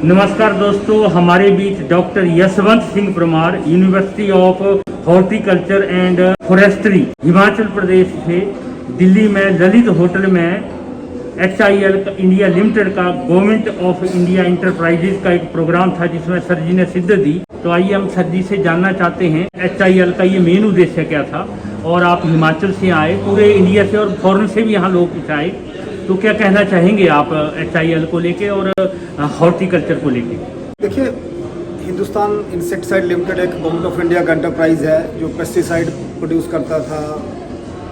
नमस्कार दोस्तों, हमारे बीच doctor Yashwant Singh Parmar, university of horticulture and forestry, Himachal Pradesh से दिल्ली में ललित होटल में HIL इंडिया लिमिटेड का गवर्नमेंट ऑफ इंडिया इंटरप्राइजेज का एक प्रोग्राम था जिसमें सर जी ने सिद्ध दी। तो आइए हम सर जी से जानना चाहते हैं HIL का ये मेन उद्देश्य क्या था, और आप हिमाचल से आए, पूरे इंडिया से और फॉरेन से भी यहाँ लोग कुछ आए, तो क्या कहना चाहेंगे आप HIL को लेके और हॉर्टिकल्चर को लेके? देखिए, हिंदुस्तान इंसेक्टिसाइड लिमिटेड एक गवर्नमेंट ऑफ इंडिया का एंटरप्राइज है जो पेस्टिसाइड प्रोड्यूस करता था।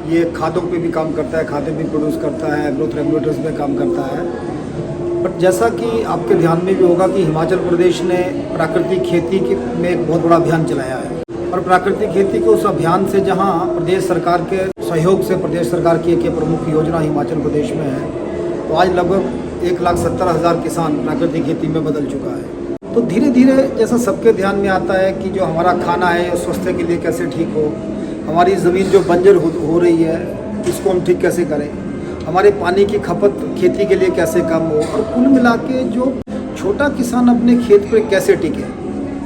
ये खादों पे भी काम करता है, खादें भी प्रोड्यूस करता है, ग्रोथ रेगुलेटर्स पे काम करता है। बट जैसा कि आपके ध्यान में भी होगा कि हिमाचल प्रदेश ने प्राकृतिक खेती में एक बहुत बड़ा अभियान चलाया है, और प्राकृतिक खेती के उस अभियान से जहां प्रदेश सरकार के सहयोग से प्रदेश सरकार की एक प्रमुख योजना हिमाचल प्रदेश में है, तो आज लगभग 1,70,000 किसान प्राकृतिक खेती में बदल चुका है। तो धीरे धीरे जैसा सबके ध्यान में आता है कि जो हमारा खाना है वो स्वास्थ्य के लिए कैसे ठीक हो, हमारी ज़मीन जो बंजर हो रही है इसको हम ठीक कैसे करें, हमारे पानी की खपत खेती के लिए कैसे कम हो, और कुल मिला के जो छोटा किसान अपने खेत पर कैसे टिके,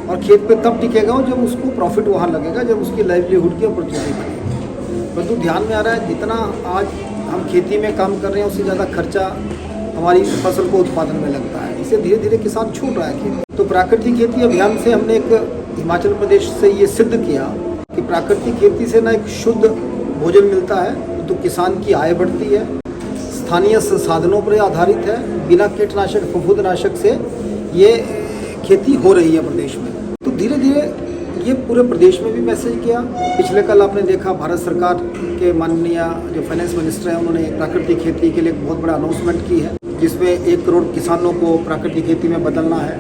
और खेत पे तब टिकेगा जब उसको प्रॉफिट वहाँ लगेगा, जब उसकी लाइवलीहुड की अपॉर्चुनिटी बनेगी। परंतु ध्यान में आ रहा है जितना आज हम खेती में काम कर रहे हैं उससे ज़्यादा खर्चा हमारी फसल को उत्पादन में लगता है। इसे धीरे धीरे किसान छूट रहा है खेती। तो प्राकृतिक खेती अभियान से हमने एक हिमाचल प्रदेश से ये सिद्ध किया कि प्राकृतिक खेती से ना एक शुद्ध भोजन मिलता है, तो किसान की आय बढ़ती है, स्थानीय संसाधनों पर आधारित है, बिना कीटनाशक फफूंदनाशक से ये खेती हो रही है प्रदेश में। तो धीरे धीरे ये पूरे प्रदेश में भी मैसेज किया। पिछले कल आपने देखा भारत सरकार के माननीय जो फाइनेंस मिनिस्टर हैं उन्होंने प्राकृतिक खेती के लिए एक बहुत बड़ा अनाउंसमेंट की है, जिसमें 1 करोड़ किसानों को प्राकृतिक खेती में बदलना है।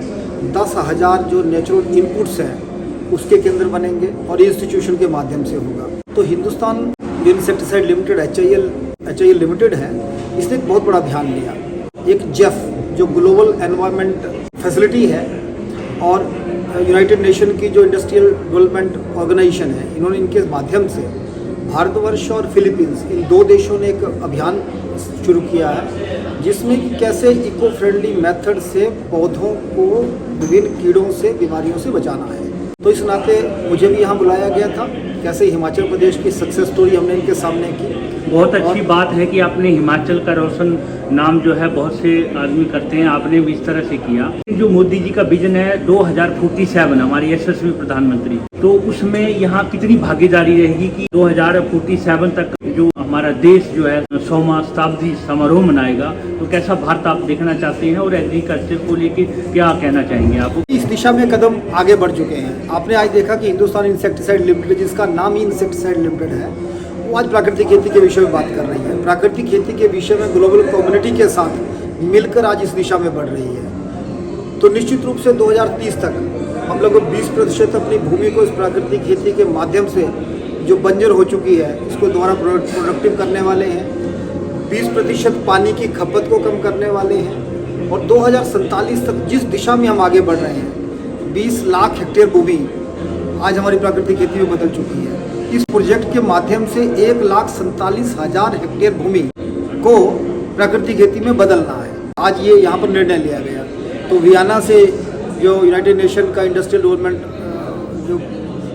10,000 जो नेचुरल इनपुट्स हैं उसके केंद्र बनेंगे और इंस्टीट्यूशन के माध्यम से होगा। तो Hindustan insecticide limited HIL limited है, इसने एक बहुत बड़ा अभियान लिया। एक जेफ जो ग्लोबल एनवायरनमेंट फैसिलिटी है और यूनाइटेड नेशन की जो इंडस्ट्रियल डेवलपमेंट ऑर्गेनाइजेशन है, इन्होंने इनके माध्यम से भारतवर्ष और फिलीपींस इन 2 देशों ने एक अभियान शुरू किया है, जिसमें कि कैसे इको फ्रेंडली मेथड से पौधों को विभिन्न कीड़ों से, बीमारियों से बचाना है। तो इस नाते मुझे भी यहाँ बुलाया गया था। कैसे हिमाचल प्रदेश की सक्सेस स्टोरी हमने इनके सामने की। बहुत अच्छी बात है कि आपने हिमाचल का रोशन नाम जो है बहुत से आदमी करते हैं, आपने भी इस तरह से किया। जो मोदी जी का विजन है 2047, हमारे यशस्वी प्रधानमंत्री, तो उसमें यहाँ कितनी भागीदारी रहेगी कि 2047 तक जो हमारा देश जो है 100वां शताब्दी समारोह मनाएगा, तो कैसा भारत आप देखना चाहते हैं, और एग्रीकल्चर को लेके क्या कहना चाहेंगे आप? इस दिशा में कदम आगे बढ़ चुके हैं। आपने आज देखा कि हिंदुस्तान इंसेक्टिसाइड लिमिटेड, जिसका नाम ही इंसेक्टिसाइड लिमिटेड है, वो आज प्राकृतिक खेती के विषय में बात कर रही है। प्राकृतिक खेती के विषय में ग्लोबल कम्युनिटी के साथ मिलकर आज इस दिशा में बढ़ रही है। तो निश्चित रूप से 2030 तक हम लोग 20% अपनी भूमि को इस प्राकृतिक खेती के माध्यम से जो बंजर हो चुकी है इसको दोबारा प्रोडक्टिव करने वाले हैं। 20% पानी की खपत को कम करने वाले हैं, और 2047 तक जिस दिशा में हम आगे बढ़ रहे हैं, 20 लाख हेक्टेयर भूमि आज हमारी प्राकृतिक खेती में बदल चुकी है। इस प्रोजेक्ट के माध्यम से 1,47,000 हेक्टेयर भूमि को प्राकृतिक खेती में बदलना है। आज ये यहाँ पर निर्णय लिया गया। तो वियना से जो यूनाइटेड नेशन का इंडस्ट्रियल डेवलपमेंट जो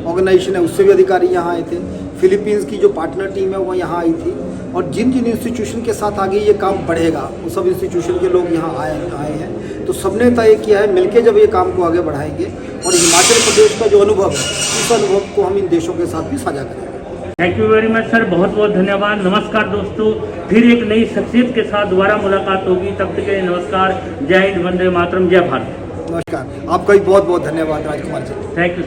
ऑर्गेनाइजेशन है उससे भी अधिकारी यहाँ आए थे। फिलीपींस की जो पार्टनर टीम है वो यहाँ आई थी, और जिन जिन इंस्टीट्यूशन के साथ आगे ये काम बढ़ेगा वो सब इंस्टीट्यूशन के लोग यहाँ आए हैं। तो सबने तय किया है मिलकर जब ये काम को आगे बढ़ाएंगे, और हिमाचल प्रदेश का जो अनुभव है उस अनुभव को हम इन देशों के साथ भी साझा करेंगे। Thank you very much sir, बहुत बहुत धन्यवाद। नमस्कार दोस्तों, फिर एक नई शख्सियत के साथ दोबारा मुलाकात होगी, तब तक के नमस्कार। जय हिंद, वंदे मातरम, जय भारत। नमस्कार, आपका भी बहुत बहुत धन्यवाद राजकुमार जी। Thank you.